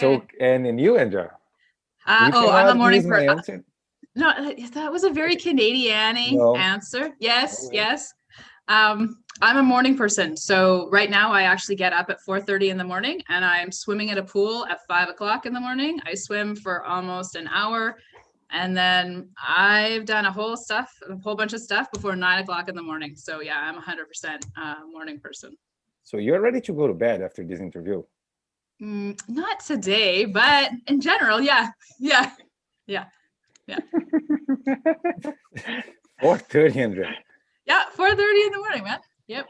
So, and you, Andrea? You I'm a cannot morning use my person. answer. No, that was a very Canadian-y No. answer. Yes, Alright. yes. I'm a morning person. So right now I actually get up at 4:30 in the morning and I'm swimming at a pool at 5 o'clock in the morning. I swim for almost an hour. And then I've done a whole bunch of stuff before 9 o'clock in the morning. So yeah, I'm 100% morning person. So you're ready to go to bed after this interview? Not today, but in general, yeah. 4:30, Andrea. Yeah, 4:30 in the morning, man. Yep.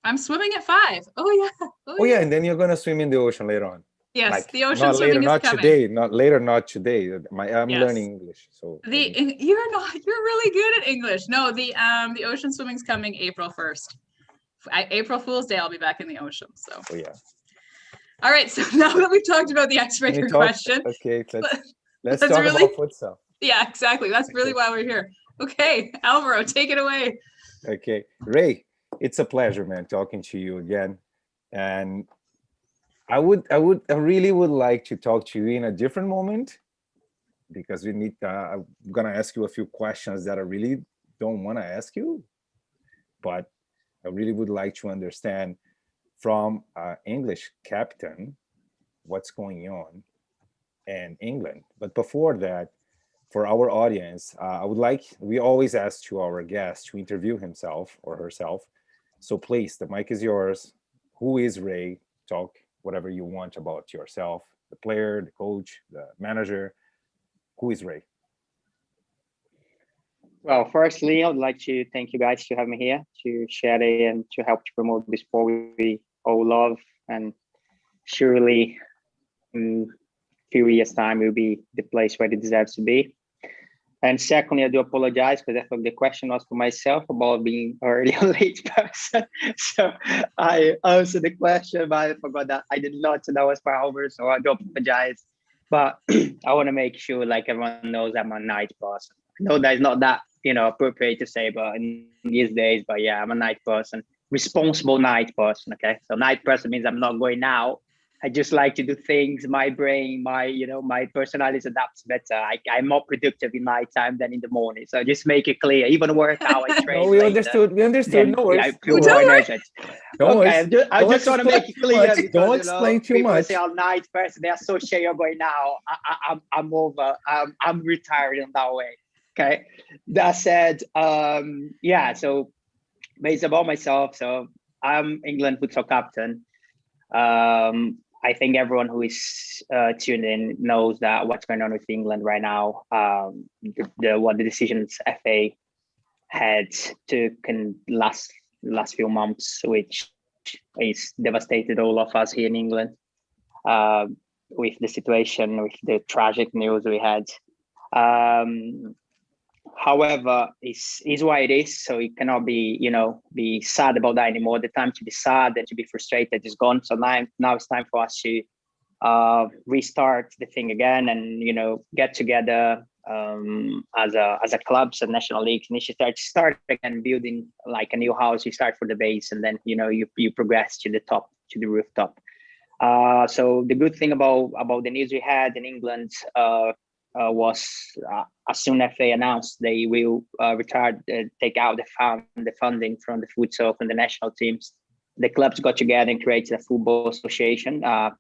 I'm swimming at 5. Oh yeah. Oh yeah, and then you're gonna swim in the ocean later on. Yes, Like, the ocean not later, swimming is not coming. today, not later, not today. I'm Yes. learning English, so You're really good at English. No, the ocean swimming's coming April 1st. April Fool's Day, I'll be back in the ocean. So. oh yeah. All right, so now that we've talked about the icebreaker question, okay, let's talk about futsal. Yeah, exactly. That's really why we're here. Okay, Alvaro, take it away. Okay, Ray, it's a pleasure, man, talking to you again. And I really would like to talk to you in a different moment, because I'm gonna ask you a few questions that I really don't want to ask you, but I really would like to understand from English captain what's going on in England. But before that, for our audience, we always ask to our guest to interview himself or herself. So please, the mic is yours. Who is Ray? Talk whatever you want about yourself, the player, the coach, the manager. Who is Ray? Well, firstly, I would like to thank you guys to have me here to share it and to help to promote this sport we all love. And surely in a few years' time, will be the place where it deserves to be. And secondly, I do apologize because I thought the question was for myself about being early or late person. So I answered the question, but I forgot that I did not. So that was for Alvaro. So I do apologize. But I want to make sure like everyone knows I'm a night person. I know that it's not that, appropriate to say, but in these days, but yeah, I'm a night person, responsible night person. Okay. So night person means I'm not going out. I just like to do things. My brain, my personality adapts better. I'm more productive in night time than in the morning. So just make it clear. Even workout, I train. No, we understood. We understood. No worries. I feel more energetic. Okay, I just want to make it clear because don't explain too people much. say I'm night person. They associate you're going now. I'm over. I'm retired in that way. Okay. That said, yeah. So, but it's about myself. So I'm England futsal captain. I think everyone who is tuned in knows that what's going on with England right now. What the decisions FA had took in last few months, which is devastated all of us here in England. With the situation, with the tragic news we had. However, is what it is. So it cannot be sad about that anymore. The time to be sad and to be frustrated is gone. So now it's time for us to restart the thing again and get together as a clubs and national leagues, and you should start again building like a new house. You start for the base and then you progress to the top, to the rooftop. So the good thing about the news we had in England was as soon as they announced they will take out the funding from the futsal from the national teams, the clubs got together and created a football association, a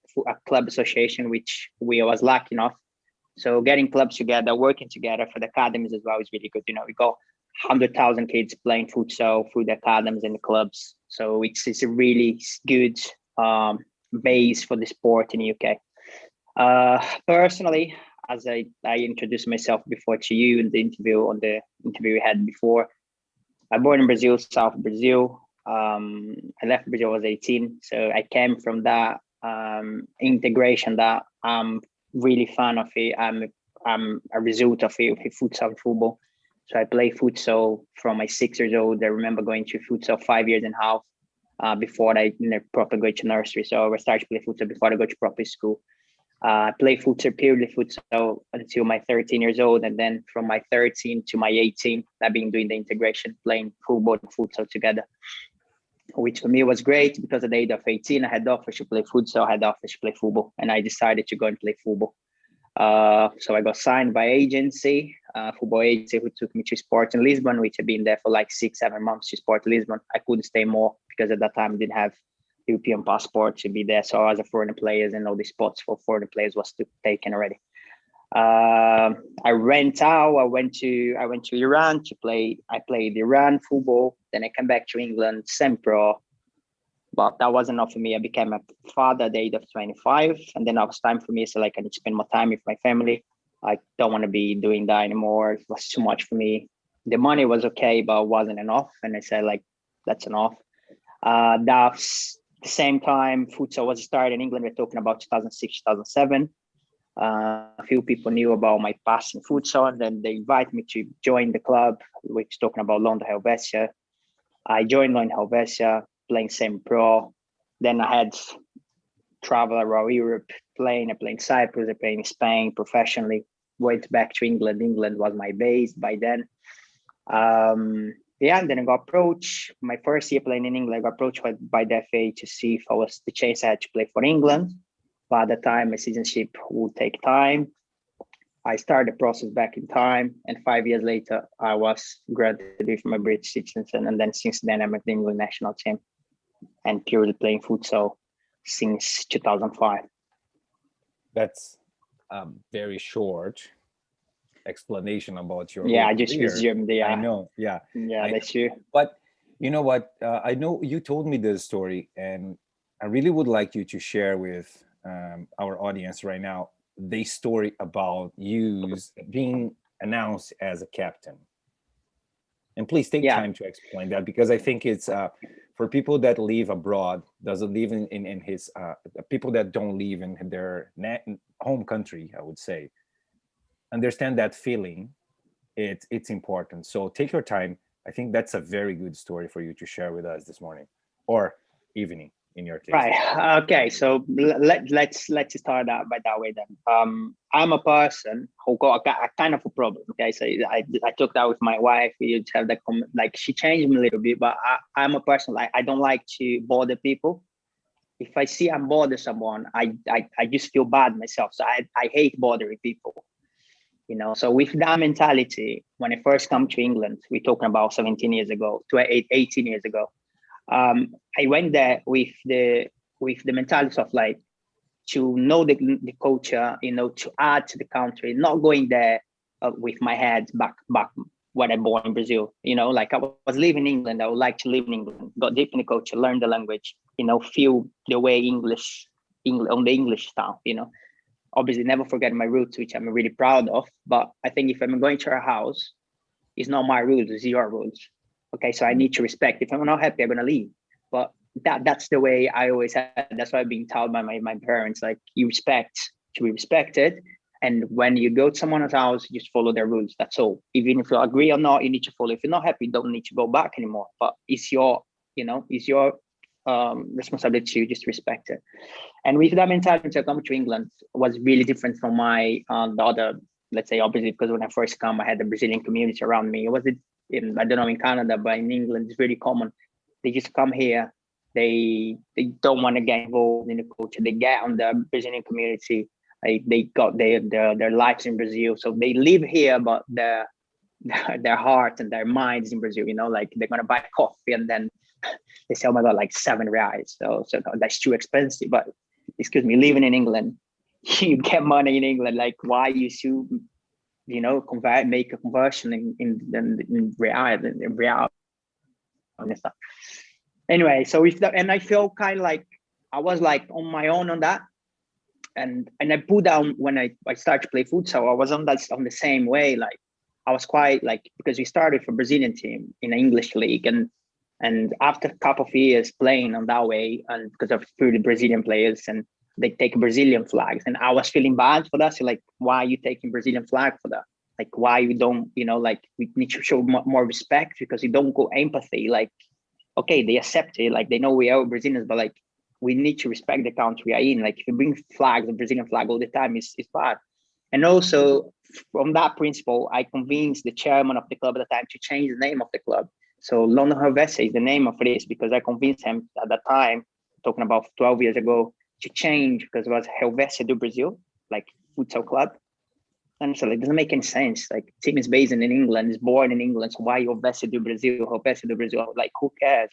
club association, which we was lucky enough. So getting clubs together, working together for the academies as well is really good. We got 100,000 kids playing futsal through the academies and the clubs. So it's a really good base for the sport in the UK. Personally, as I introduced myself before to you in the interview we had before, I'm born in Brazil, South Brazil. I left Brazil when I was 18, so I came from that integration that I'm really fan of it. I'm a result of it, futsal and football. So I play futsal from my 6 years old. I remember going to futsal 5 years and a half before I proper go to nursery. So I started to play futsal before I go to proper school. I play futsal, purely futsal until my 13 years old. And then from my 13 to my 18, I've been doing the integration, playing football and futsal together. which for me was great because at the age of 18, I had the offer to play futsal, I had the offer to play football, and I decided to go and play football. So I got signed by agency, football agency, who took me to Sport in Lisbon, which I've been there for like 6-7 months to Sport Lisbon. I couldn't stay more because at that time I didn't have European passport to be there. So as a foreign players and all the spots for foreign players was taken already. I went out. I went to Iran to play. I played Iran football. Then I came back to England, semi-pro. But that wasn't enough for me. I became a father at the age of 25, and then it was time for me. So like I need to spend more time with my family. I don't want to be doing that anymore. It was too much for me. The money was okay, but it wasn't enough. And I said like, that's enough. That's the same time futsal was started in England. We're talking about 2006, 2007. A few people knew about my past in futsal, and then they invited me to join the club, which is talking about London Helvetia. I joined London Helvetia, playing semi-pro. Then I had travel around Europe, playing. I played in Cyprus, I played in Spain professionally. Went back to England. England was my base by then. And then I got approached. My first year playing in England, I got approached by the FA to see if I was the chance I had to play for England. But at the time, my citizenship would take time. I started the process back in time, and 5 years later, I was granted with my British citizenship. And then since then, I'm at the England national team and purely playing futsal since 2005. That's very short explanation about your I whole just career. resumed the I know, yeah, that's true. But you know what? I know you told me this story, and I really would like you to share with our audience right now the story about you being announced as a captain. And please take time to explain that, because I think it's for people that live abroad, doesn't live in his people that don't live in their home country, I would say, understand that feeling. It's important. So take your time. I think that's a very good story for you to share with us this morning or evening in your case. Right. Okay. So let's start out by that way then. I'm a person who got a kind of a problem. Okay. So I took that with my wife. We used to have that like she changed me a little bit, but I'm a person like I don't like to bother people. If I see I'm bothering someone, I just feel bad myself. So I hate bothering people. You know, so with that mentality, when I first come to England, we're talking about 17 years ago, 18 years ago. I went there with the mentality of like to know the culture, you know, to add to the country, not going there with my head back when I born in Brazil. You know, like I was living in England. I would like to live in England, got deep in the culture, learn the language, you know, feel the way English on the English style, you know. Obviously, never forget my roots, which I'm really proud of. But I think if I'm going to a house, it's not my rules, it's your rules. Okay, so I need to respect. If I'm not happy, I'm gonna leave. But that's the way I always had. That's why I've been told by my parents, like you respect to be respected. And when you go to someone's house, you just follow their rules. That's all. Even if you agree or not, you need to follow. If you're not happy, you don't need to go back anymore. But it's your, you know, it's your responsibility to just respect it. And with that mentality, to come to England was really different from my the other, let's say, obviously, because when I first come, I had the Brazilian community around me. It was I don't know in Canada, but in England, it's very common. They just come here. They don't want to get involved in the culture. They get on the Brazilian community. They got their lives in Brazil, so they live here, but their heart and their minds in Brazil. You know, like they're gonna buy coffee and then they say, "Oh my God, like R$7." So that's too expensive. But excuse me, living in England, you get money in England. Like why you should, you know, make a conversion in real and stuff. Anyway, so with that, and I feel kind of like I was like on my own on that, and I put down when I started to play futsal. I was on the same way. Like I was quite like, because we started for Brazilian team in the English league, and after a couple of years playing on that way, and because of purely Brazilian players, and they take Brazilian flags, and I was feeling bad for that. So like, why are you taking Brazilian flag for that? Like, why you don't, you know, like we need to show more respect because you don't go empathy. Like, okay, they accept it, like they know we are Brazilians, but like we need to respect the country we are in. Like if you bring flags, a Brazilian flag all the time, it's bad. And also from that principle, I convinced the chairman of the club at the time to change the name of the club So London Helvetia is the name of this because I convinced him at that time, talking about 12 years ago, to change because it was Helvetia do Brazil, like futsal club. And so like, it doesn't make any sense. Like team is based in England, is born in England. So why Helvetia do Brazil? Helvetia do Brazil? Like who cares?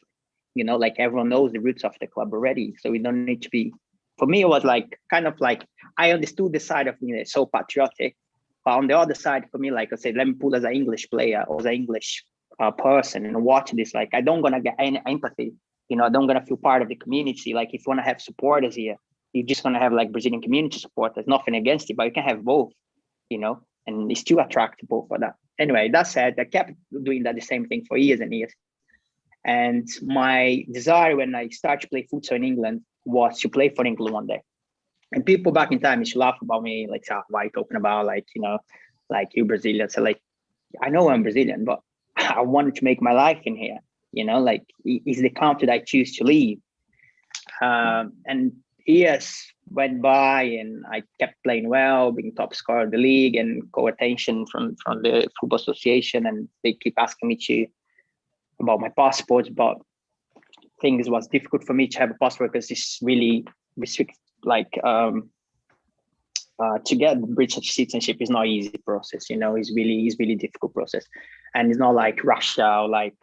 You know, like everyone knows the roots of the club already. So we don't need to be, for me, it was like, kind of like, I understood the side of me, so patriotic. But on the other side, for me, like I said, let me pull as an English player or as an English person and watch this. Like, I don't gonna get any empathy. You know, I don't gonna feel part of the community. Like, if you wanna have supporters here, you're just gonna have like Brazilian community support. There's nothing against it, but you can have both. You know, and it's too attractable for that. Anyway, that said, I kept doing that the same thing for years and years. And my desire when I started to play futsal in England was to play for England one day. And people back in time used to laugh about me, like, oh, why are you talking about, like, you know, like you Brazilian? So like, I know I'm Brazilian, but I wanted to make my life in here, you know, like it's the country that I choose to leave. And years went by and I kept playing well, being top scorer of the league and co-attention from the Football Association. And they keep asking me about my passports, but things was difficult for me to have a passport because it's really restricted. Like to get British citizenship is not easy process. You know, it's really difficult process, and it's not like Russia or like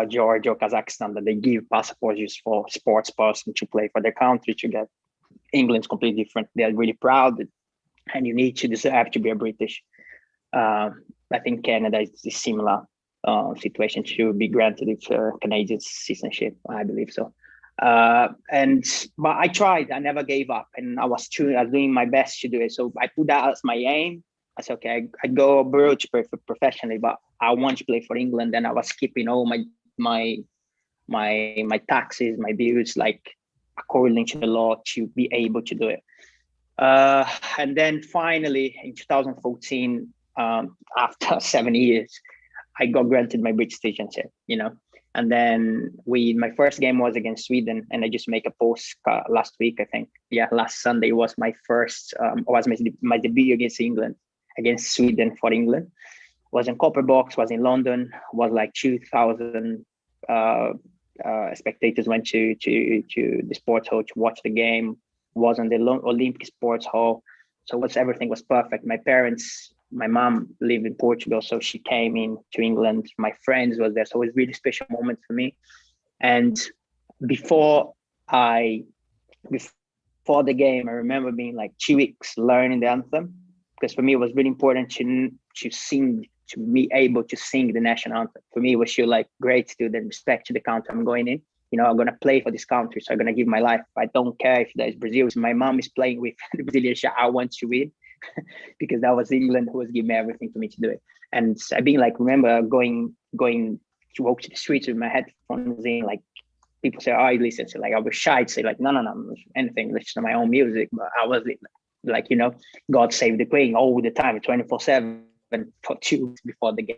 Georgia or Kazakhstan that they give passports just for sports person to play for their country to get. England's completely different. They're really proud, and you need to deserve to be a British. I think Canada is a similar situation to be granted with Canadian citizenship. I believe so. But I tried. I never gave up, and I was doing my best to do it. So I put that as my aim. I said, okay, I'd go abroad to play professionally, but I want to play for England. And I was skipping all my taxes, my bills, like according to the law, to be able to do it. And then finally, in 2014, after 7 years, I got granted my British citizenship. You know. And then my first game was against Sweden, and I just make a post last week, I think. Yeah, last Sunday was my first, was my debut against England, against Sweden for England. Was in Copper Box, was in London, was like 2,000 spectators went to the sports hall to watch the game. Was on the Olympic Sports Hall, so everything was perfect. My mom lived in Portugal, so she came in to England. My friends was there, so it was a really special moment for me. And before the game, I remember being like 2 weeks learning the anthem, because for me it was really important to sing, to be able to sing the national anthem. For me, it was like great to do the respect to the country I'm going in. You know, I'm gonna play for this country, so I'm gonna give my life. I don't care if that is Brazil. If my mom is playing with the Brazilian shirt, I want to win. Because that was England who was giving me everything for me to do it. And I've been like, remember going to walk to the streets with my headphones in, like people say, oh, I listen to, like I was shy to say like, no, anything, listen to my own music. But I was like, you know, God Save the Queen all the time, 24/7 for 2 weeks before the game.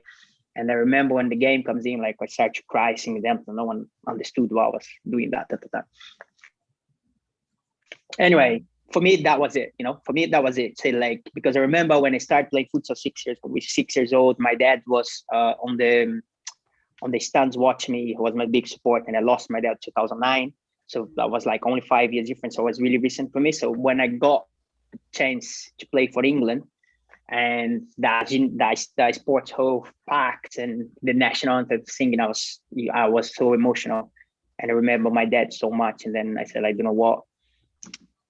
And I remember when the game comes in, like I started to cry, singing them, so no one understood why I was doing that at the time. Anyway, for me, that was it. You know, for me, that was it. So like, because I remember when I started playing futsal 6 years old, my dad was on the stands watching me. He was my big support, and I lost my dad in 2009. So that was like only 5 years difference. So it was really recent for me. So when I got a chance to play for England, and that sports hall packed and the national anthem singing, I was so emotional. And I remember my dad so much. And then I said, like, you know what?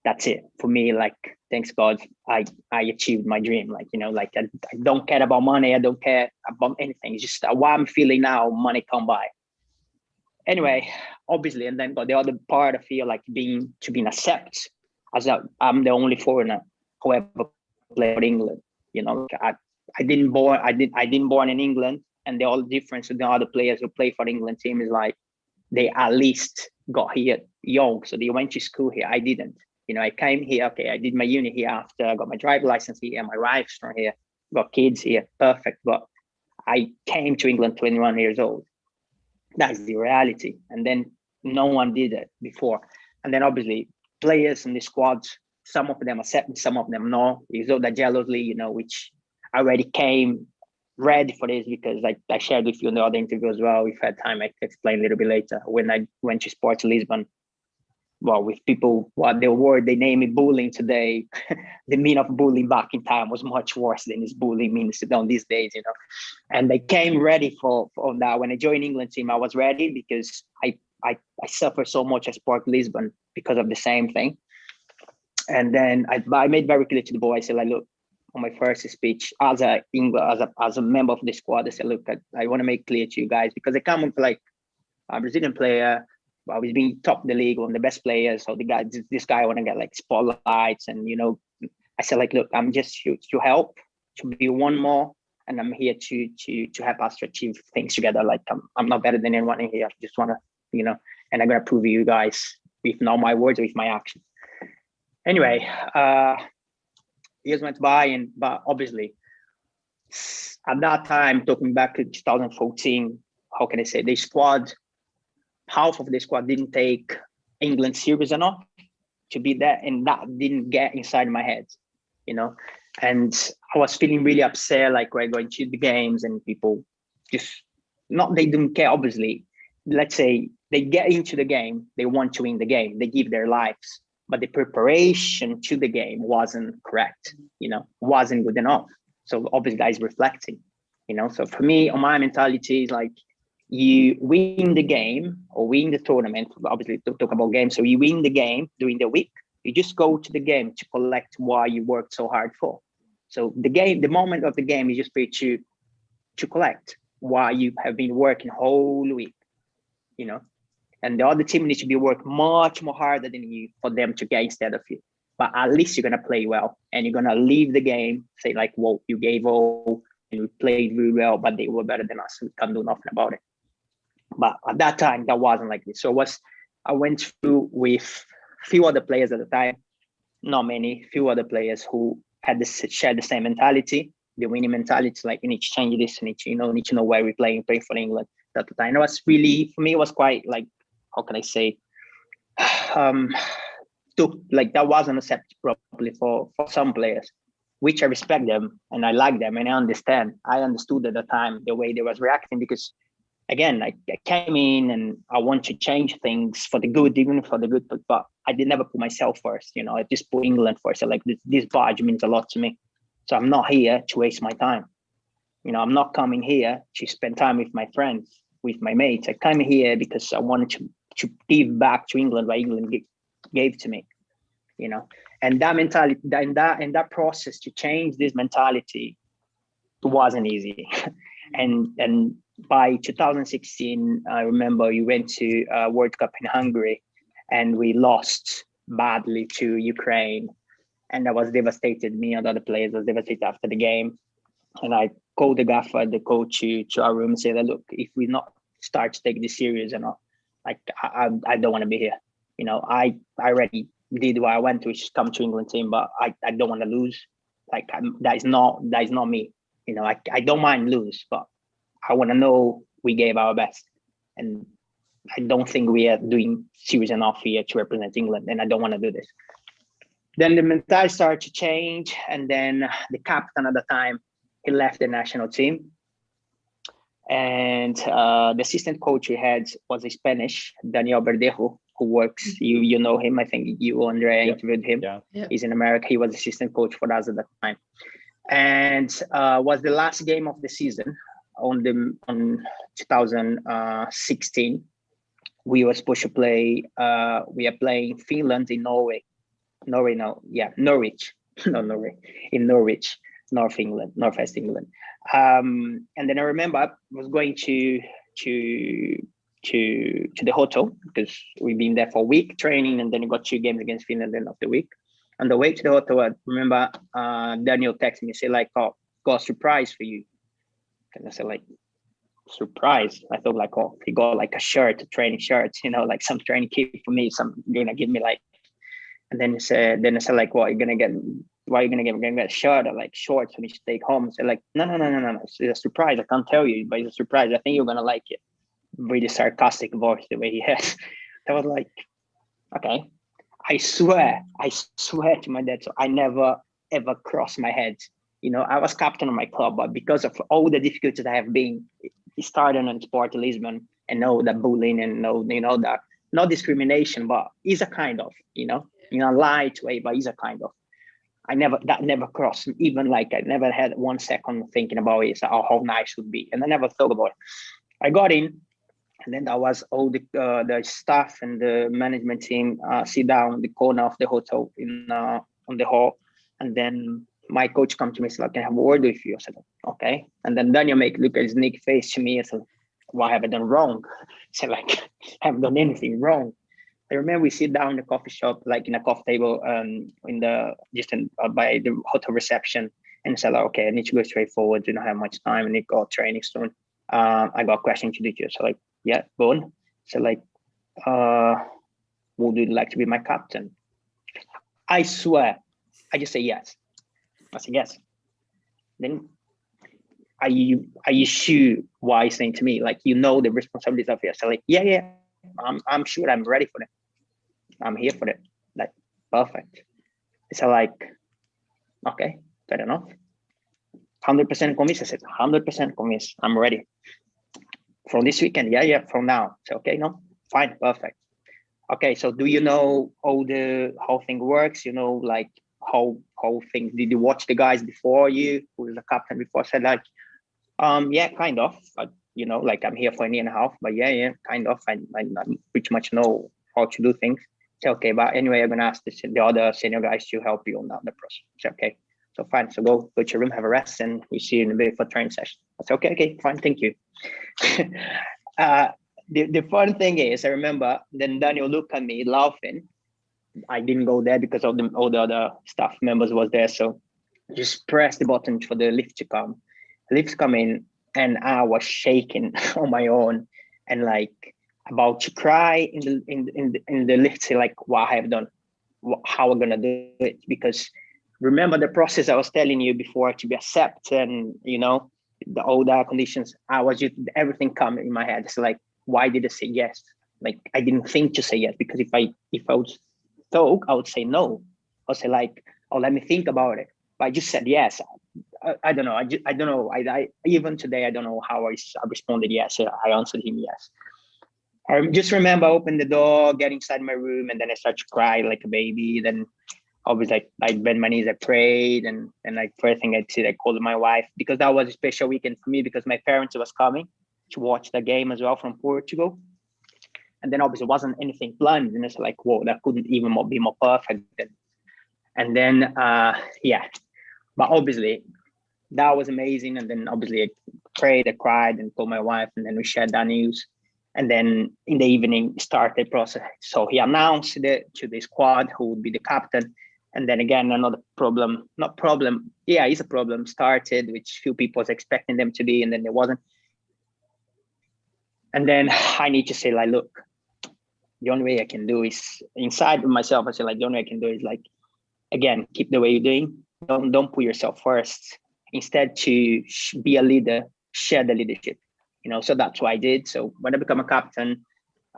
That's it for me. Like, thanks God, I achieved my dream. Like, you know, like I don't care about money. I don't care about anything. It's just what I'm feeling now, money come by. Anyway, obviously, and then got the other part, I feel like being accepted as I'm the only foreigner who ever played for England. You know, I didn't born in England, and the only difference with the other players who play for the England team is like they at least got here young, so they went to school here. I didn't. You know, I came here. Okay, I did my uni here after I got my driver license here, my wife's from here, got kids here, perfect. But I came to England 21 years old. That's the reality. And then no one did it before. And then obviously players in the squads, some of them accept, some of them no. It's all that jealousy, you know, which already came ready for this because like I shared with you in the other interview as well. If I had time, I can explain a little bit later. When I went to Sports Lisbon, well, with people, what the word they name it bullying today, the meaning of bullying back in time was much worse than this bullying means down these days, you know. And I came ready for that. When I joined England team, I was ready because I suffered so much at Sport Lisbon because of the same thing. And then I made very clear to the boys, I said, like, look, on my first speech as a member of the squad, I said, look, I want to make clear to you guys because I come with like a Brazilian player. I was being top of the league, one of the best players. So this guy want to get like spotlights, and you know, I said like, look, I'm just to help, to be one more, and I'm here to help us to achieve things together. Like I'm not better than anyone in here. I just want to, you know, and I'm gonna prove you guys with not my words, with my actions. Anyway, years went by, but obviously at that time, talking back to 2014, how can I say, the squad, half of the squad didn't take England serious enough to be there, and that didn't get inside my head, you know. And I was feeling really upset, like we're going to the games and people just they didn't care. Obviously, let's say they get into the game, they want to win the game, they give their lives, but the preparation to the game wasn't correct, you know, wasn't good enough. So obviously that is reflecting, you know. So for me, on my mentality is like, you win the game or win the tournament, obviously to talk about games. So you win the game during the week, you just go to the game to collect what you worked so hard for. So the moment of the game is just for you to collect what you have been working whole week, you know. And the other team needs to be work much more harder than you for them to get instead of you. But at least you're gonna play well, and you're gonna leave the game, say like, well, you gave all and we played really well, but they were better than us. We can't do nothing about it. But at that time, that wasn't like this. So I went through with few other players at the time, not many, few other players who shared the same mentality, the winning mentality. Like, you need to change this, need to know where we're playing for England at the time. It was really, for me, it was quite like, how can I say, that wasn't accepted properly for some players, which I respect them and I like them and I understand. I understood at the time the way they was reacting because, again, I came in and I want to change things for the good, even for the good, but I did never put myself first. You know, I just put England first. So like this badge means a lot to me. So I'm not here to waste my time. You know, I'm not coming here to spend time with my friends, with my mates. I came here because I wanted to give back to England what England gave to me. You know, and that mentality, and that process to change this mentality wasn't easy. and by 2016, I remember we went to World Cup in Hungary and we lost badly to Ukraine. And that was devastated. Me and other players was devastated after the game. And I called the gaffer, the coach, to our room and said, look, if we not start to take this serious, like I don't want to be here. You know, I already did what I went to, which is come to England team, but I don't want to lose. Like that is not me. You know, I don't mind lose, but I want to know we gave our best. And I don't think we are doing serious enough here to represent England, and I don't want to do this. Then the mentality started to change, and then the captain at the time, he left the national team. And the assistant coach we had was a Spanish, Daniel Verdejo, who works, you know him, I think you, Andrea, interviewed him. Yeah. He's in America. He was assistant coach for us at that time. And was the last game of the season on 2016. We were supposed to play, we are playing Finland in Norwich, in Norwich, Northwest England. And then I remember I was going to the hotel because we've been there for a week training, and then we got 2 games against Finland end of the week. On the way to the hotel, I remember Daniel texted me, say like, "Oh, got a surprise for you." And I said like, surprise? I thought like, oh, he got like a shirt, a training shirt, you know, like some training kit for me, some gonna give me like. And then I said like, what are you gonna get? Why are you gonna get? We're gonna get a shirt or like shorts for me to take home. So like, no. It's a surprise. I can't tell you, but it's a surprise. I think you're gonna like it. Really sarcastic voice the way he has. I was like, okay. I swear to my dad. So I never ever crossed my head I was captain of my club, but because of all the difficulties I have been starting on Sport Lisbon and know that bullying and that not discrimination, but is a kind of, in a light way, but is a kind of. That never crossed, even like I never had 1 second thinking about it, how nice it would be. And I never thought about it. I got in, and then that was all the staff and the management team sit down in the corner of the hotel on the hall. And then my coach come to me and said, "Can I have a word with you?" I said, "Okay." And then Daniel look at his Nick face to me and said, "What have I done wrong?" I said, "I haven't done anything wrong." I remember we sit down in a coffee shop, like in a coffee table, by the hotel reception, and said, "Okay, I need to go straight forward. Do not have much time. I need to go training soon. I got a question to do you." So yeah, go on. So would you like to be my captain? I swear, I just say yes. I said yes. Then are you sure why he's saying to me, the responsibilities of it? So yeah, I'm sure I'm ready for it. I'm here for it. Perfect. It's okay, fair enough. 100% convinced. I said 100% convinced. I'm ready. From this weekend, yeah, from now. So okay, no, fine, perfect. Okay, so do you know how thing works? How things, did you watch the guys before you, who was the captain before? I said yeah, kind of. But I'm here for a year and a half, but yeah, kind of. I pretty much know how to do things. So okay, but anyway, I'm gonna ask the other senior guys to help you on the process. So okay, so fine. So go to your room, have a rest, and we see you in a bit for training session. I said okay, fine, thank you. The fun thing is, I remember then Daniel looked at me laughing. I didn't go there because all the other staff members was there. So just press the button for the lift to come. Lifts come in, and I was shaking on my own and about to cry in the lift, say what I have done, how I'm gonna do it. Because remember the process I was telling you before to be accepted, and all the conditions. I was just everything come in my head. It's why did I say yes? I didn't think to say yes, because if I was thought, I would say no. I'll say oh, let me think about it. But I just said yes. I don't know. I don't know. I even today, I don't know how I responded yes. I answered him yes. I just remember I opened the door, get inside my room, and then I started to cry like a baby. Then obviously I bent my knees, I prayed, and first thing I did, I called my wife, because that was a special weekend for me, because my parents was coming to watch the game as well from Portugal. And then obviously it wasn't anything planned, and it's whoa, that couldn't even be more perfect. And then yeah, but obviously that was amazing. And then obviously I prayed, I cried, and told my wife, and then we shared that news. And then in the evening started the process. So he announced it to the squad who would be the captain. And then again, another problem, not problem, yeah, it's a problem started, which few people was expecting them to be, and then there wasn't. And then I need to say look, the only way I can do is inside myself. I say the only way I can do is again, keep the way you're doing. Don't put yourself first. Instead, to be a leader, share the leadership. So that's what I did. So when I become a captain,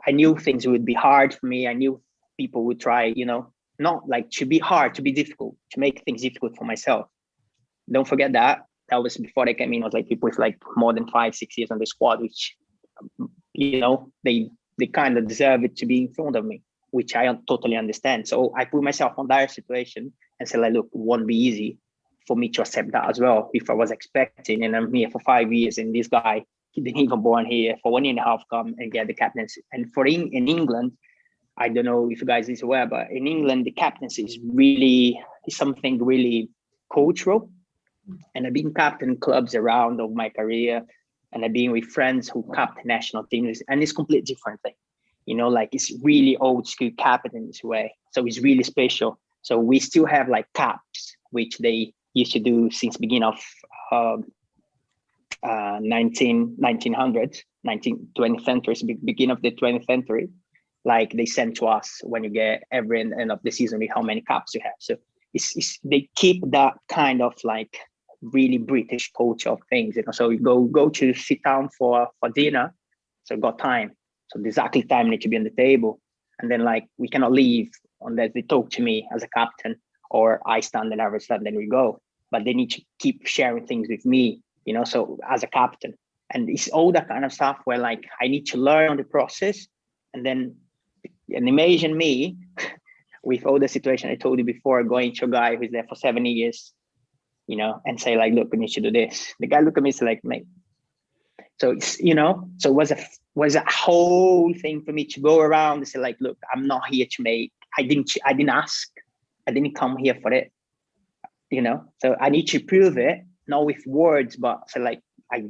I knew things would be hard for me. I knew people would try, not to be hard, to be difficult, to make things difficult for myself. Don't forget that. That was before I came in. I was people with more than 5-6 years on the squad, which they kind of deserve it to be in front of me, which I totally understand. So I put myself on that situation and said, look, it won't be easy for me to accept that as well. If I was expecting, and I'm here for 5 years, and this guy, he didn't even born here, for 1.5 years come and get the captaincy. And in England, I don't know if you guys is aware, but in England, the captaincy is something really cultural. And I've been captain clubs around of my career, and I've been with friends who captain national teams, and it's completely different thing. It's really old school captain in this way. So it's really special. So we still have caps, which they used to do since beginning of 1900s, 20th century, beginning of the 20th century. They send to us when you get every end of the season with how many caps you have. So they keep that kind of really British culture of things. So you go to sit down for dinner. So got time. So the exactly time need to be on the table. And then we cannot leave unless they talk to me as a captain, or I stand and average that, then we go. but they need to keep sharing things with me, you know, so as a captain. And it's all that kind of stuff where like I need to learn on the process. And then imagine me with all the situation I told you before, going to a guy who's there for 7 years, you know, and say like, look, we need to do this. The guy look at me and say like, mate. So it's, you know, so it was a whole thing for me to go around and say like, look, I'm not here to make, I didn't ask, I didn't come here for it, you know, so I need to prove it, not with words, but so like, I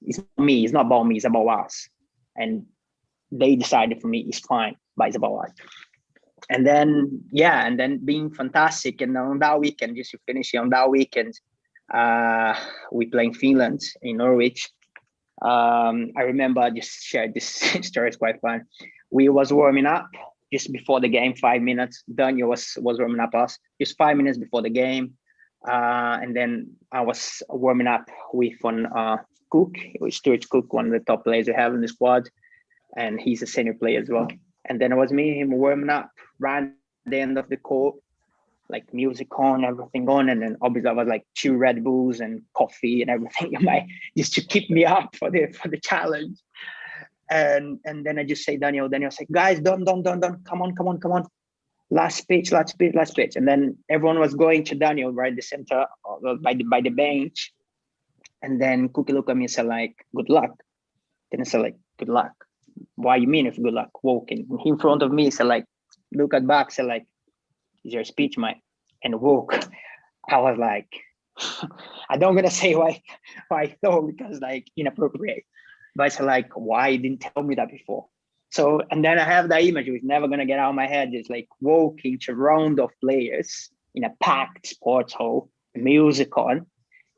it's not me, it's not about me, it's about us. And they decided for me, it's fine, but it's about us. And then, yeah, and then being fantastic. And on that weekend, just to finish on that weekend, we playing Finland in Norwich. I remember I just shared this story, it's quite fun. We was warming up just before the game, 5 minutes. Daniel was warming up us just 5 minutes before the game. And then I was warming up with one Cook, Stuart Cook, one of the top players we have in the squad. And he's a senior player as well. And then it was me and him warming up, ran the end of the court, like music on, everything on. And then obviously I was like 2 Red Bulls and coffee and everything in my, just to keep me up for the challenge. And then I just say, Daniel said, guys, don't, come on. Last pitch. And then everyone was going to Daniel right the center by the bench. And then Cookie looked at me and said like, good luck. Then I said like, good luck. Why you mean if good luck? Walking in front of me, said like, look at back, said like, is your speech, mate? And walk. I was like, I don't gonna say why I thought, because like inappropriate. But I said like, why you didn't tell me that before? So, and then I have that image, it's never gonna get out of my head. It's like walking to a round of players in a packed sports hall, music on.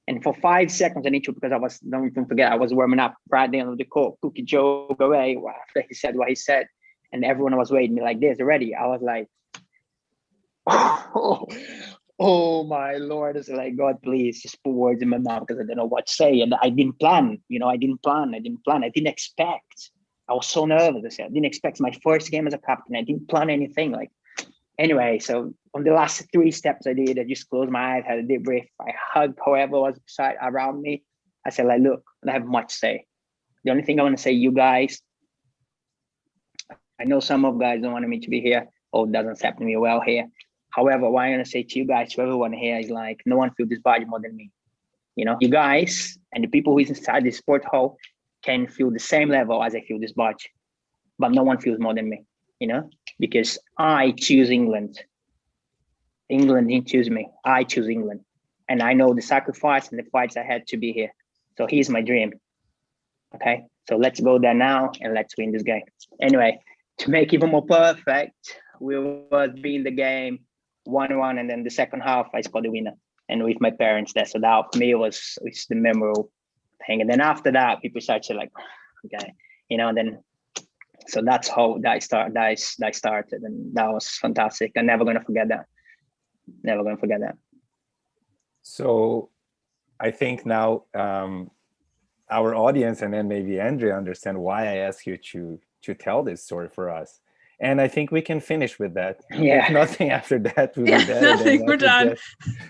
And for 5 seconds, I need to, because don't even forget, I was warming up right at the end of the court. Cookie joke away after he said what he said. And everyone was waiting me like this already. I was like, oh my Lord. I was like, God, please just put words in my mouth because I don't know what to say. And I didn't plan, you know, I didn't expect. I was so nervous. I didn't expect my first game as a captain. I didn't plan anything. Like, anyway, so on the last 3 steps I did, I just closed my eyes, had a deep breath. I hugged whoever was beside around me. I said, like, look, I don't have much to say. The only thing I want to say, you guys, I know some of guys don't want me to be here or doesn't accept me well here. However, what I'm going to say to you guys, to everyone here, is like, no one feels this badge more than me. You know, you guys and the people who is inside the sport hall can feel the same level as I feel this badge, but no one feels more than me, you know, because I choose England. England didn't choose me. I choose England. And I know the sacrifice and the fights I had to be here. So here's my dream. Okay. So let's go there now and let's win this game. Anyway, to make even more perfect, we was being the game 1-1. And then the second half, I scored the winner. And with my parents there. So that for me it's the memorable thing. And then after that, people started like, okay, you know, and then so that's how that started. And that was fantastic. I'm never gonna forget that. Never gonna forget that. So I think now our audience and then maybe Andrea understand why I asked you to tell this story for us. And I think we can finish with that. Yeah. If nothing after that will Yeah, be better nothing, than we're what done.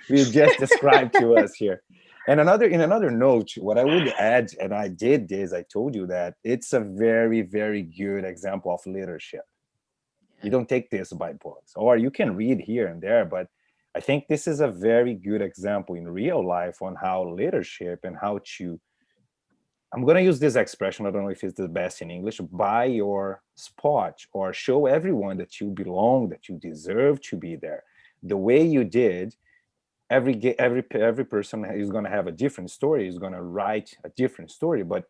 you just described to us here. And in another note, what I would add, and I did this, I told you that it's a very, very good example of leadership. You don't take this by books, or you can read here and there, but I think this is a very good example in real life on how leadership and how to, I'm going to use this expression, I don't know if it's the best in English, buy your spot or show everyone that you belong, that you deserve to be there. The way you did, every person is going to have a different story, is going to write a different story, but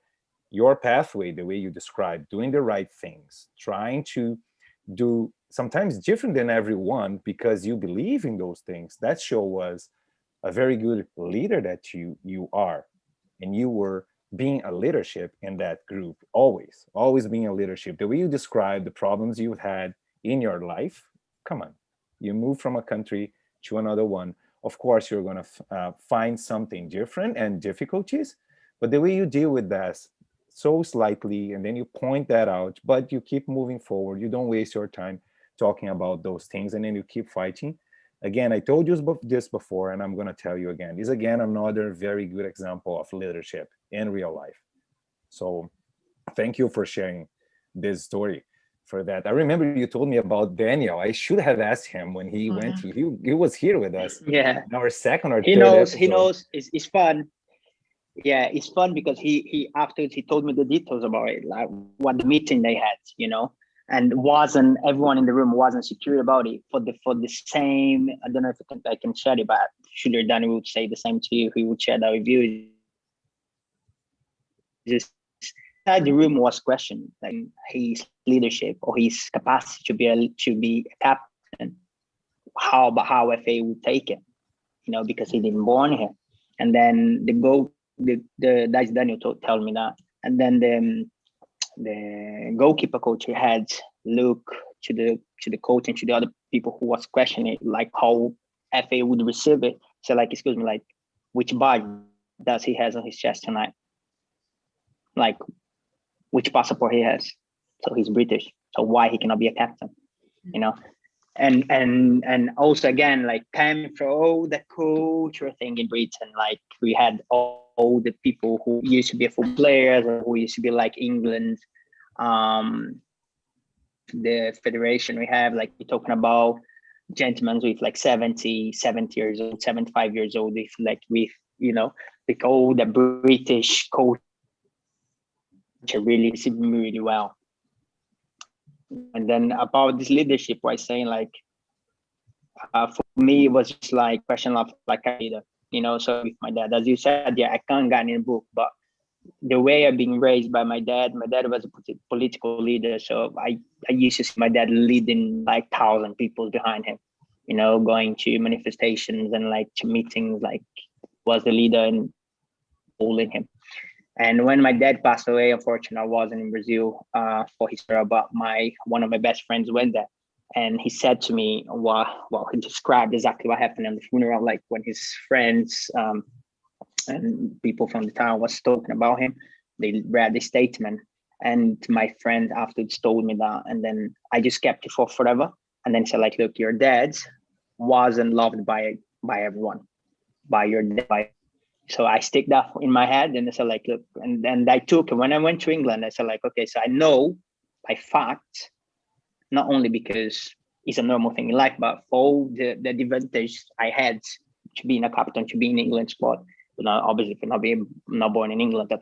your pathway, the way you describe, doing the right things, trying to do sometimes different than everyone because you believe in those things, that show was a very good leader that you are. And you were being a leadership in that group, always being a leadership. The way you describe the problems you had in your life, come on, you move from a country to another one. Of course, you're going to find something different and difficulties, but the way you deal with that so slightly, and then you point that out, but you keep moving forward. You don't waste your time talking about those things, and then you keep fighting. Again, I told you this before, and I'm going to tell you again. This is again another very good example of leadership in real life. So thank you for sharing this story. For that, I remember you told me about Daniel. I should have asked him when he went to, he was here with us. Yeah, in our second or he third knows. He episode. knows. It's fun. Yeah, it's fun because he afterwards he told me the details about it, like what the meeting they had, and wasn't everyone in the room wasn't secure about it for the same. I don't know if I can share it, but should Danny would say the same to you. He would share that with you. Just inside the room was questioned, like his leadership or his capacity to be a captain. How FA would take it, because he didn't born here. And then that's Daniel tell me that. And then the goalkeeper coach had look to the coach and to the other people who was questioning it, like how FA would receive it. So like, excuse me, like which badge does he has on his chest tonight? Like which passport he has? So he's British. So why he cannot be a captain? And also again, like came from all the culture thing in Britain. Like we had all the people who used to be football players or who used to be like England, the federation we have, like we're talking about gentlemen with like 70 years old, 75 years old, with all the British culture really received me really well. And then about this leadership, I was saying like, for me, it was just like question of like a leader, so with my dad, as you said, yeah, I can't get in a book, but the way I've been raised by my dad was a political leader. So I used to see my dad leading like 1,000 people behind him, going to manifestations and like to meetings, like was the leader and holding him. And when my dad passed away, unfortunately, I wasn't in Brazil for his funeral, but one of my best friends went there. And he said to me, he described exactly what happened in the funeral, like when his friends and people from the town was talking about him, they read the statement. And my friend afterwards told me that. And then I just kept it for forever. And then said, like, look, your dad wasn't loved by everyone, by your dad. So I stick that in my head and I said, like, look, and then I took it. When I went to England, I said, like, okay, so I know by fact, not only because it's a normal thing in life, but for all the advantage I had to being a captain, to be in England sport, obviously for not born in England, they're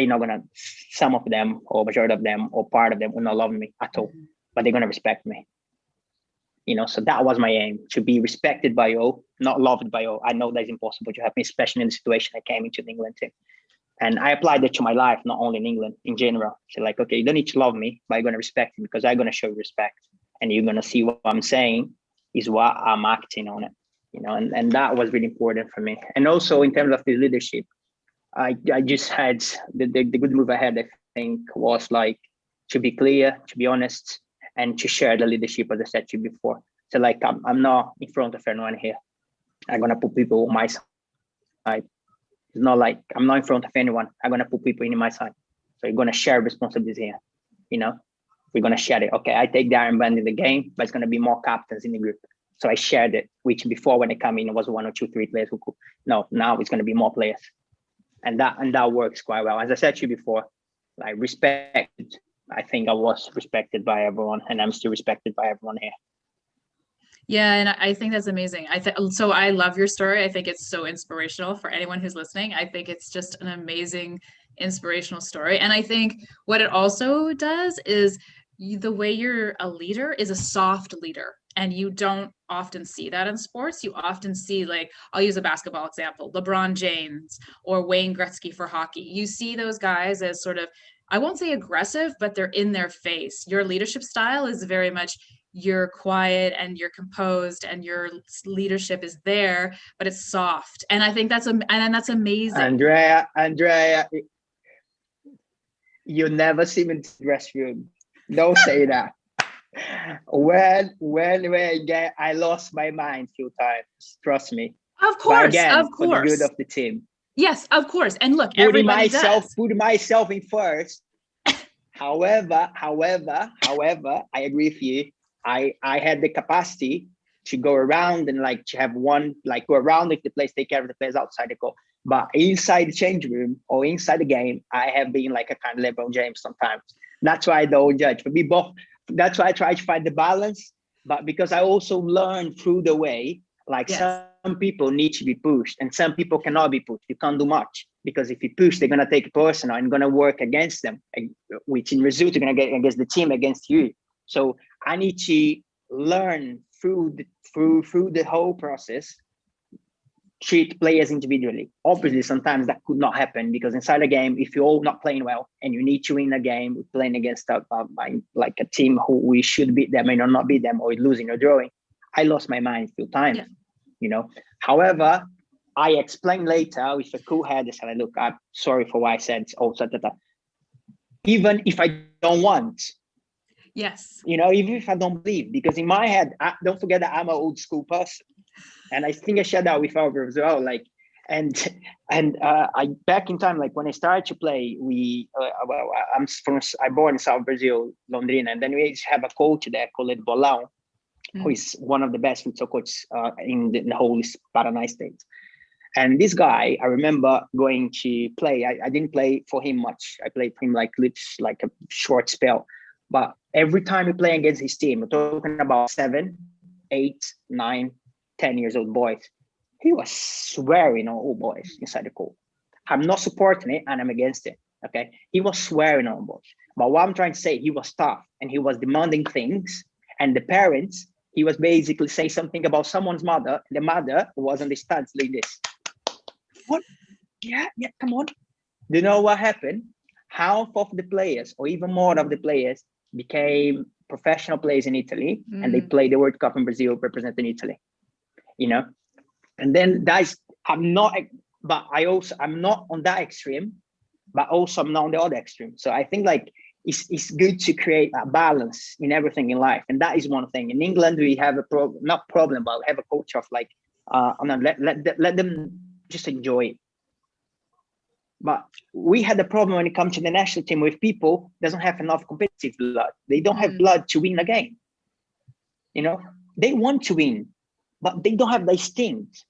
not gonna, some of them or majority of them or part of them will not love me at all, but they're gonna respect me. So that was my aim, to be respected by all, not loved by all. I know that's impossible to happen, especially in the situation I came into the England team. And I applied that to my life, not only in England, in general. So like, okay, you don't need to love me, but you're going to respect me because I'm going to show respect. And you're going to see what I'm saying is what I'm acting on it, and that was really important for me. And also in terms of the leadership, I just had the good move I had, I think, was like to be clear, to be honest, and to share the leadership, as I said to you before. So like, I'm not in front of anyone here. I'm going to put people on my side. It's not like I'm not in front of anyone. I'm going to put people in my side. So you're going to share responsibilities here. We're going to share it. Okay, I take the Iron Band in the game, but it's going to be more captains in the group. So I shared it, which before when I come in, it was 1 or 2, 3 players who could. No, now it's going to be more players. And that works quite well. As I said to you before, like respect, I think I was respected by everyone and I'm still respected by everyone here. Yeah, and I think that's amazing. So I love your story. I think it's so inspirational for anyone who's listening. I think it's just an amazing, inspirational story. And I think what it also does is the way you're a leader is a soft leader. And you don't often see that in sports. You often see, like, I'll use a basketball example, LeBron James or Wayne Gretzky for hockey. You see those guys as sort of, I won't say aggressive, but they're in their face. Your leadership style is very much, you're quiet and you're composed and your leadership is there, but it's soft. And I think that's amazing. Andrea, you never see me in the restroom. Don't say that. When I lost my mind a few times. Trust me. Of course, again, of course. For the good of the team. Yes, of course. And look, everybody does. Put myself in first. However, I agree with you. I had the capacity to go around and like to have one, like go around with the players, take care of the players outside the goal. But inside the change room or inside the game, I have been like a kind of LeBron James sometimes. That's why I don't judge. For me, both. That's why I try to find the balance. But because I also learned through the way, like some people need to be pushed and some people cannot be pushed. You can't do much because if you push, they're gonna take it personal and gonna work against them, which in result you're gonna get against the team against you. So I need to learn through the whole process, treat players individually. Obviously, sometimes that could not happen because inside a game, if you're all not playing well and you need to win a game, playing against like a team who we should beat them and not beat them, or losing or drawing, I lost my mind a few times, you know. However, I explained later with a cool head, I said, look, I'm sorry for what I said. Also, even if I don't want, you know, even if I don't believe, because in my head, don't forget that I'm an old school person. And I think I shared that with Alvaro as well. Like, and I back in time, like when I started to play, I born in South Brazil, Londrina, and then we used to have a coach there called Bolão, who is one of the best futsal coaches in the whole Paraná state. And this guy, I remember going to play. I didn't play for him much. I played for him like a short spell. But every time we play against his team, we're talking about 7, 8, 9, 10 years old boys, he was swearing on all boys inside the court. I'm not supporting it and I'm against it. Okay. He was swearing on boys. But what I'm trying to say, he was tough and he was demanding things. And the parents, he was basically saying something about someone's mother. The mother was on the stands like this. What? Yeah, come on. Do you know what happened? Half of the players, or even more of the players, became professional players in Italy, and they played the World Cup in Brazil representing Italy. You know, and then I'm not on that extreme, but also I'm not on the other extreme. So I think like it's good to create a balance in everything in life, and that is one thing. In England, we have a but we have a culture of like, let them just enjoy it. But we had a problem when it comes to the national team with people doesn't have enough competitive blood. They don't have blood to win a game. You know, they want to win, but they don't have the instinct,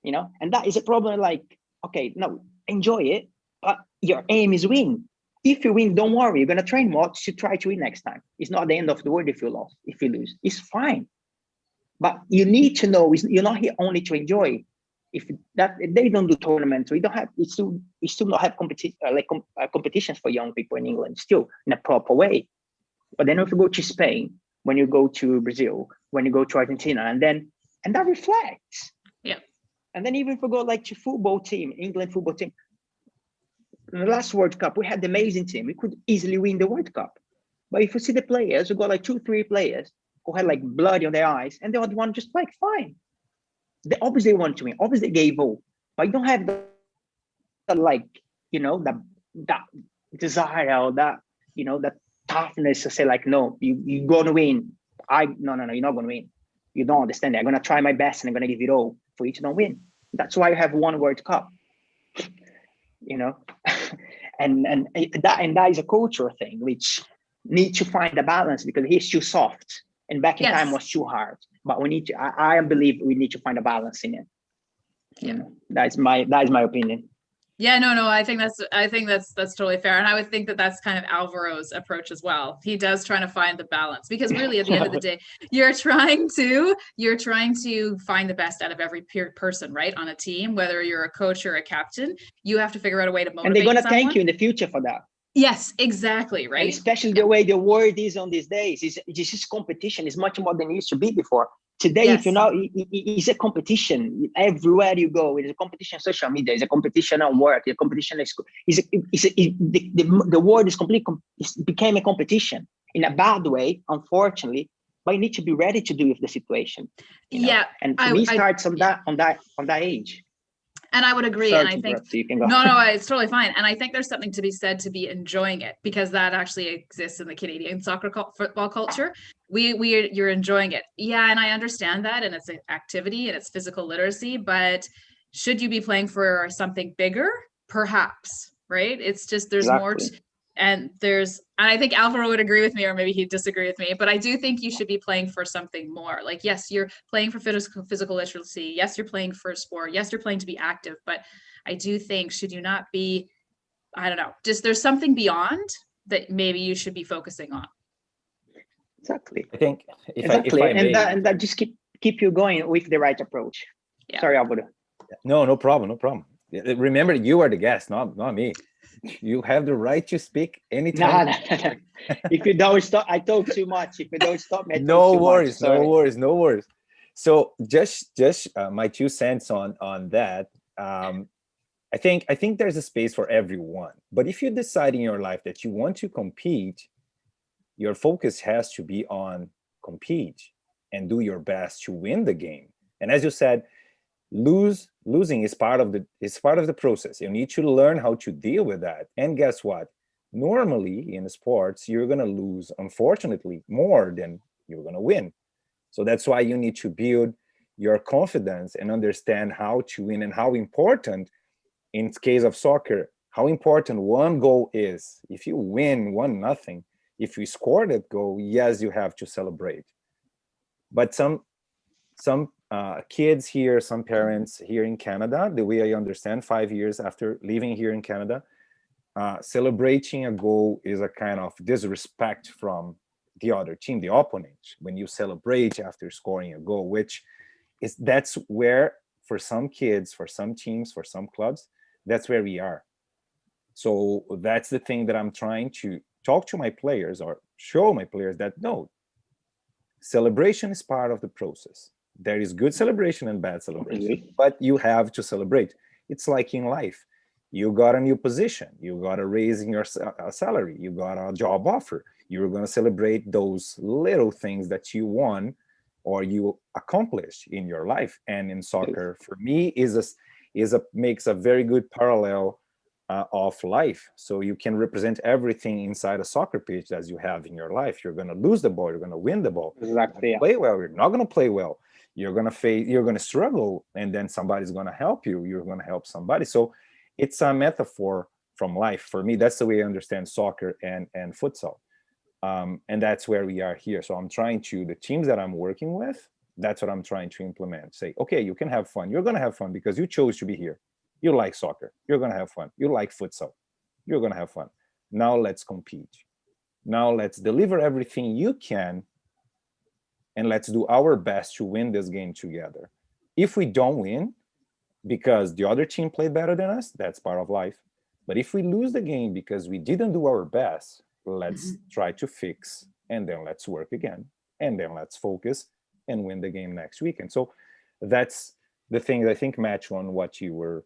you know, and that is a problem. Like, okay, no, enjoy it, but your aim is win. If you win, don't worry, you're going to train more to try to win next time. It's not the end of the world if you lose, it's fine. But you need to know you're not here only to enjoy. If they don't do tournaments, we still not have competitions for young people in England still in a proper way. But then if you go to Spain, when you go to Brazil, when you go to Argentina, and that reflects. Yeah. And then even if we go like to England football team, in the last World Cup, we had the amazing team. We could easily win the World Cup. But if you see the players, we got like 2-3 players who had like blood on their eyes, and the other one just like fine. They obviously want to win, obviously they gave all, but you don't have the like, you know, that desire or that, you know, that toughness to say like, no, you're gonna win. No, you're not gonna win. You don't understand that. I'm gonna try my best and I'm gonna give it all for you to not win. That's why you have one World Cup, you know, and that is a cultural thing which need to find a balance because he's too soft and back in time was too hard. But we need to. I believe we need to find a balance in it. You know, that is my opinion. Yeah, no, I think that's totally fair, and I would think that that's kind of Alvaro's approach as well. He does trying to find the balance because really, at the end of the day, you're trying to find the best out of every person, right? On a team, whether you're a coach or a captain, you have to figure out a way to motivate. And they're gonna someone. thank you in the future for that. Yes, exactly, right. And especially the way the world is on these days, this competition is much more than it used to be before. Today, if you know, it's a competition everywhere you go. It's a competition on social media. It's a competition on work. It's a competition at school. The world is it became a competition in a bad way, unfortunately. But you need to be ready to deal with the situation. You know? And for me, starts on that age. And I would agree. Sorry, and I think no, it's totally fine. And I think there's something to be said to be enjoying it because that actually exists in the Canadian football culture. You're enjoying it. Yeah. And I understand that. And it's an activity and it's physical literacy, but should you be playing for something bigger? Perhaps, right? It's just, there's more, And I think Alvaro would agree with me, or maybe he'd disagree with me, but I do think you should be playing for something more. Like, yes, you're playing for physical literacy. Yes, you're playing for sport. Yes, you're playing to be active. But I do think, should you not be, I don't know, just there's something beyond that maybe you should be focusing on. Exactly. I think if Exactly. I may, and that just keep you going with the right approach. Yeah. Sorry, Alvaro. no problem. Remember, you are the guest, not me. You have the right to speak anytime. No. If you don't stop, I talk too much. If you don't stop me, I talk No too worries, much. Sorry. no worries. So just my 2 cents on that. I think there's a space for everyone. But if you decide in your life that you want to compete, your focus has to be on compete and do your best to win the game. And as you said, losing is part of the process. You need to learn how to deal with that. And guess what? Normally in sports, you're going to lose, unfortunately, more than you're going to win. So that's why you need to build your confidence and understand how to win, and how important, in case of soccer, how important one goal is. If you win 1-0, if you score that goal, yes, you have to celebrate. But some kids here, some parents here in Canada, the way I understand, 5 years after living here in Canada, celebrating a goal is a kind of disrespect from the other team, the opponent, when you celebrate after scoring a goal, that's where, for some kids, for some teams, for some clubs, that's where we are. So that's the thing that I'm trying to talk to my players, or show my players, that no, celebration is part of the process. There is good celebration and bad celebration, but you have to celebrate. It's like in life. You got a new position, you got a raise in your salary, you got a job offer. You're going to celebrate those little things that you won or you accomplished in your life. And in soccer, for me, makes a very good parallel of life. So you can represent everything inside a soccer pitch as you have in your life. You're going to lose the ball, you're going to win the ball. Exactly. Yeah. Play well, you're not going to play well. You're going to struggle, and then somebody's going to help you. You're going to help somebody. So it's a metaphor from life. For me, that's the way I understand soccer and futsal. And that's where we are here. So I'm trying to, the teams that I'm working with, that's what I'm trying to implement. Say, okay, you can have fun. You're going to have fun because you chose to be here. You like soccer. You're going to have fun. You like futsal. You're going to have fun. Now let's compete. Now let's deliver everything you can, and let's do our best to win this game together. If we don't win because the other team played better than us, that's part of life. But if we lose the game because we didn't do our best, let's try to fix, and then let's work again, and then let's focus and win the game next weekend. So that's the thing I think match on what you were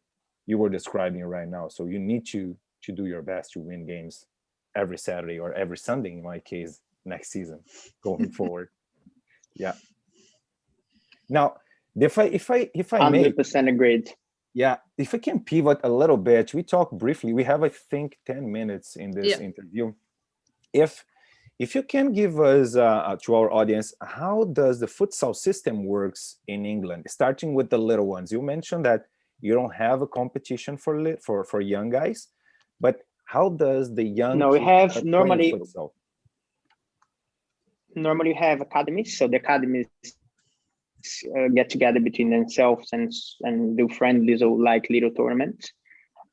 describing right now. So you need to do your best to win games every Saturday, or every Sunday in my case, next season going forward. Yeah. Now, if I may, 100% agreed. yeah, if I can pivot a little bit, we talked briefly. We have, I think, 10 minutes in this interview. If you can give us to our audience, how does the futsal system works in England, starting with the little ones? You mentioned that you don't have a competition for young guys, but how does the young No, we kids have normally futsal? Normally, you have academies. So the academies get together between themselves and do friendlies or like little tournaments.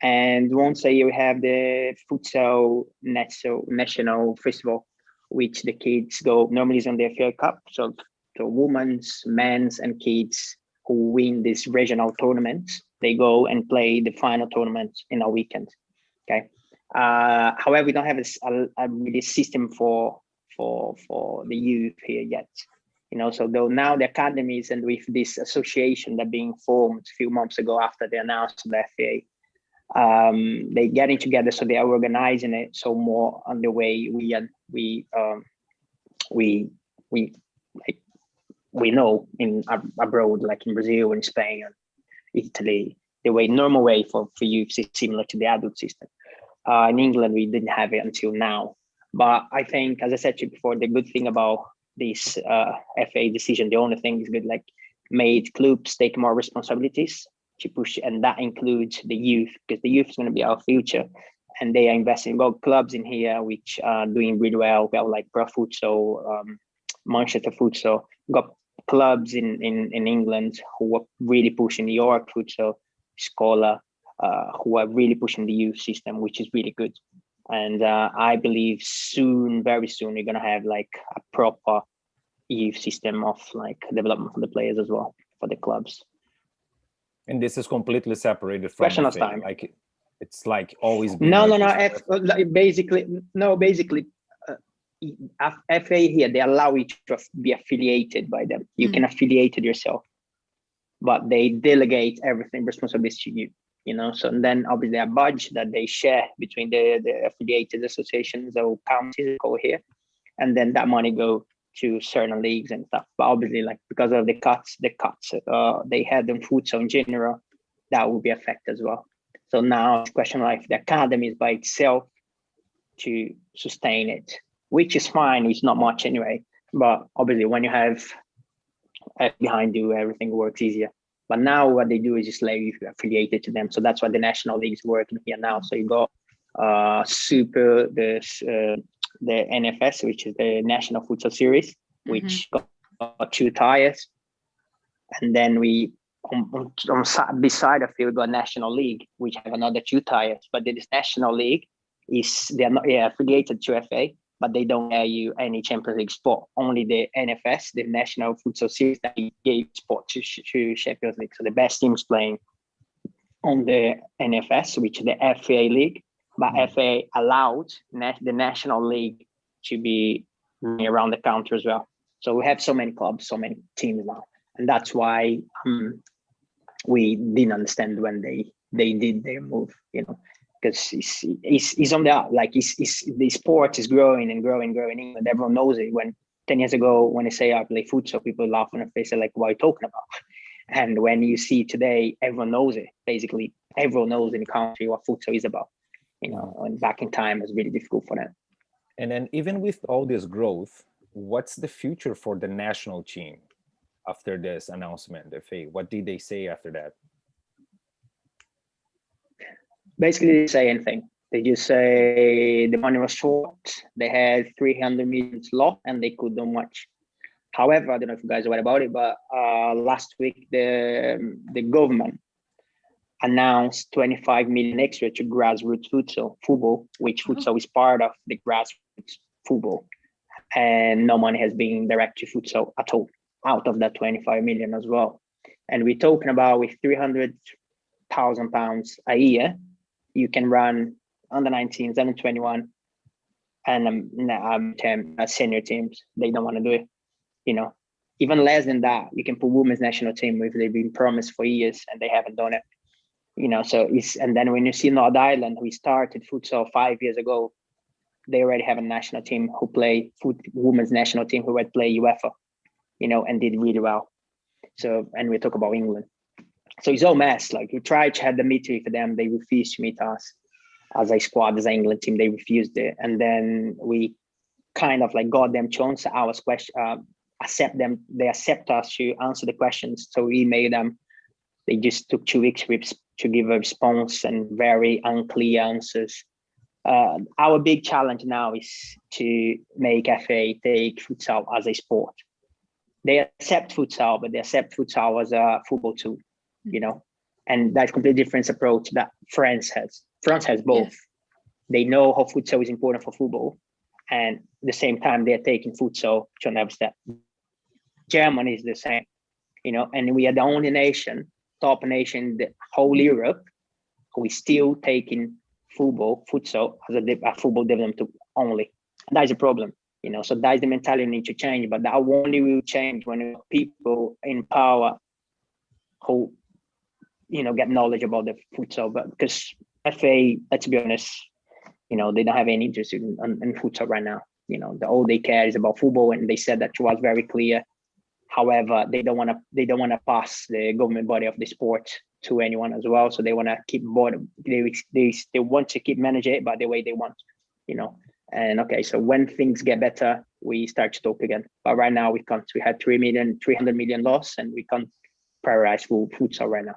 And once a year, we have the futsal national festival, which the kids go, normally is on the H.E.R Cup. So women's, men's, and kids who win this regional tournament, they go and play the final tournament in a weekend. Okay. However, we don't have a really system for the youth here yet. So though now the academies, and with this association that being formed a few months ago after they announced the FA, they getting together, so they are organizing it. So more on the way we know in abroad, like in Brazil and Spain and Italy, the normal way for youth is similar to the adult system. In England, we didn't have it until now. But I think, as I said to you before, the good thing about this FA decision, the only thing is good, like made clubs take more responsibilities to push, and that includes the youth, because the youth is going to be our future. and they are investing. We've got clubs in here which are doing really well. We have like Pro Futsal, Manchester Futsal. We've got clubs in England who are really pushing York Futsal, Scholar, who are really pushing the youth system, which is really good. And I believe soon, very soon, we're gonna have like a proper youth system of like development for the players as well, for the clubs. And this is completely separated from Question of FA. time. Like it's like always been. No, like this. Basically, FA here, they allow you to be affiliated by them. You can affiliate it yourself, but they delegate everything responsibility to you. You know, so then obviously a budget that they share between the affiliated associations or counties over here, and then that money go to certain leagues and stuff. But obviously, like because of the cuts they had in futsal in general, that will be affected as well. So now it's a question like the academy is by itself to sustain it, which is fine. It's not much anyway. But obviously, when you have behind you, everything works easier. But now what they do is just let you affiliated to them. So that's why the national league is working here now. So you got the NFS, which is the National Futsal Series, which got 2 tiers. And then we beside of it, we got National League, which have another 2 tiers. But this National League they're not affiliated to FA, but they don't pay you any Champions League sport. Only the NFS, the National Futsal Series, that gave sport to Champions League. So the best teams playing on the NFS, which is the FA League, but FA allowed the National League to be around the country as well. So we have so many clubs, so many teams now, and that's why we didn't understand when they did their move, you know. Because it's on the up, like the sport is growing and growing in England. Everyone knows it. When 10 years ago, when I say I play futsal, people laugh on their face, like, what are you talking about? And when you see today, everyone knows it. Basically, everyone knows in the country what futsal is about. You know, and back in time, it was really difficult for them. And then even with all this growth, what's the future for the national team after this announcement? FA, what did they say after that? Basically, they say anything. They just say the money was short. They had 300 million lost and they could do much. However, I don't know if you guys are aware about it, but last week the government announced 25 million extra to grassroots football, which futsal is part of the grassroots football, and no money has been direct to futsal at all out of that 25 million as well. And we're talking about with 300,000 pounds a year, you can run under 19s, under 21, and senior teams. They don't want to do it. You know, even less than that, you can put women's national team if they've been promised for years and they haven't done it. You know, so and then when you see North Ireland, we started futsal 5 years ago, they already have a national team who play women's national team who would play UEFA, you know, and did really well. So, and we talk about England. So it's all mess. Like we tried to have the meeting for them, they refused to meet us as a squad, as an England team. They refused it, and then we kind of like got them to answer our question, accept them. They accept us to answer the questions. So we made them. They just took 2 weeks to give a response and very unclear answers. Our big challenge now is to make FA take futsal as a sport. They accept futsal, but they accept futsal as a football tool, you know, and that's a completely different approach that France has. France has both. Yeah. They know how futsal is important for football, and at the same time, they're taking futsal to another step. Germany is the same, you know, and we are the only nation, top nation in the whole Europe, who is still taking futsal as a football development tool only. And that's a problem, you know, so that's the mentality need to change, but that only will change when people in power who, you know, get knowledge about the futsal. But because FA, let's be honest, you know, they don't have any interest in futsal right now. You know, all they care is about football, and they said that to us very clear. However, they don't want to pass the government body of the sport to anyone as well. So they want to keep board. They want to keep managing it by the way they want, you know. And okay, so when things get better, we start to talk again. But right now we can't. We had 300 million loss, and we can't prioritize futsal right now.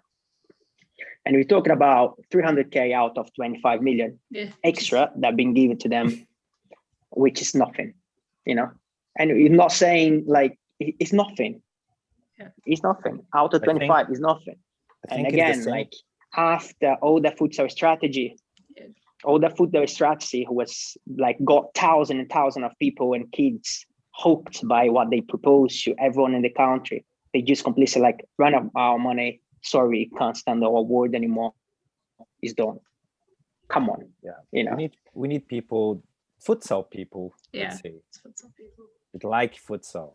And we're talking about 300K out of 25 million extra that been given to them, which is nothing, you know. And we're not saying like it's nothing. Yeah. It's nothing. Out of 25 is nothing. And again, like after all the futsal strategy, who was like got thousands and thousands of people and kids hooked by what they proposed to everyone in the country. They just completely like run out our money. Sorry, can't stand our award anymore. It's done. Come on. Yeah. You know, we need people, futsal people, Yeah. let's say, It's futsal people. that like futsal,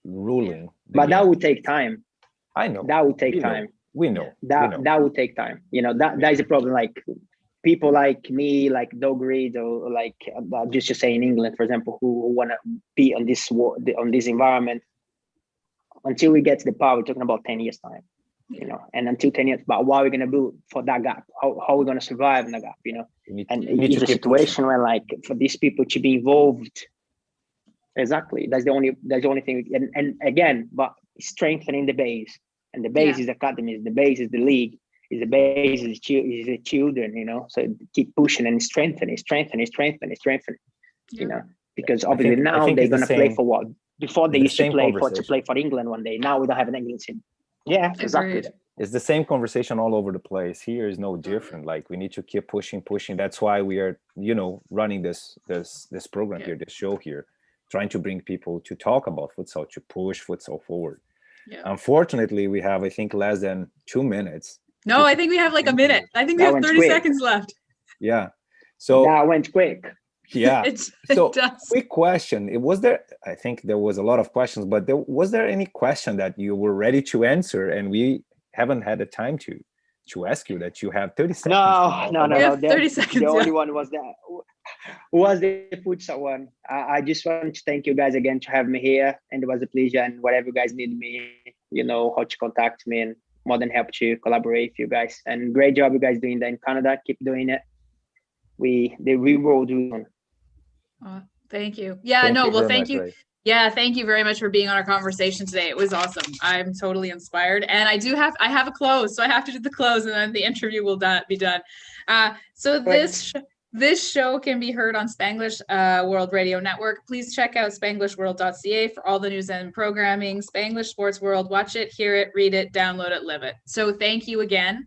ruling. the but that game. would take time. I know. That would take We know. time. We know. That would take time. You know, that is a problem. Like people like me, like Doug Reed, or like just to say in England, for example, who want to be on this environment. Until we get to the power, we're talking about 10 years time. You know, and until 10 years, but what are we gonna do for that gap? How are we gonna survive in the gap? You know, and it's a situation where like for these people to be involved. Exactly, that's the only thing. And again, but strengthening the base, and the base is academies, the base is the league, is the base is the children. You know, so keep pushing and strengthening. You know, because obviously now they're gonna play for what? Before they used to play for England one day. Now we don't have an England team. Yeah, exactly. It's the same conversation all over the place. Here is no different. Like we need to keep pushing. That's why we are, you know, running this program here, this show here, trying to bring people to talk about futsal, to push futsal forward. Yeah. Unfortunately, we have, I think, less than 2 minutes. No, I think we have like a minute. I think we have 30 seconds left. Yeah. So that went quick. Yeah. Quick question. I think there was a lot of questions, but was there any question that you were ready to answer and we haven't had the time to ask you, that you have 30 seconds? No. 30 seconds. The only one was the futsal one. I just want to thank you guys again to have me here, and it was a pleasure. And whatever you guys need me, you know how to contact me, and more than happy to collaborate with you guys. And great job you guys doing that in Canada. Keep doing it. We will do. Thank you. Yeah, thank you. Ray. Yeah, thank you very much for being on our conversation today. It was awesome. I'm totally inspired, and I have a close, so I have to do the close, and then the interview will be done. So this show can be heard on Spanglish World Radio Network. Please check out spanglishworld.ca for all the news and programming. Spanglish Sports World. Watch it, hear it, read it, download it, live it. So thank you again.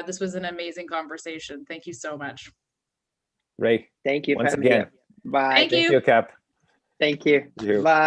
This was an amazing conversation. Thank you so much. Ray, thank you once again. Bye. Thank you, Cap. Thank you. Bye.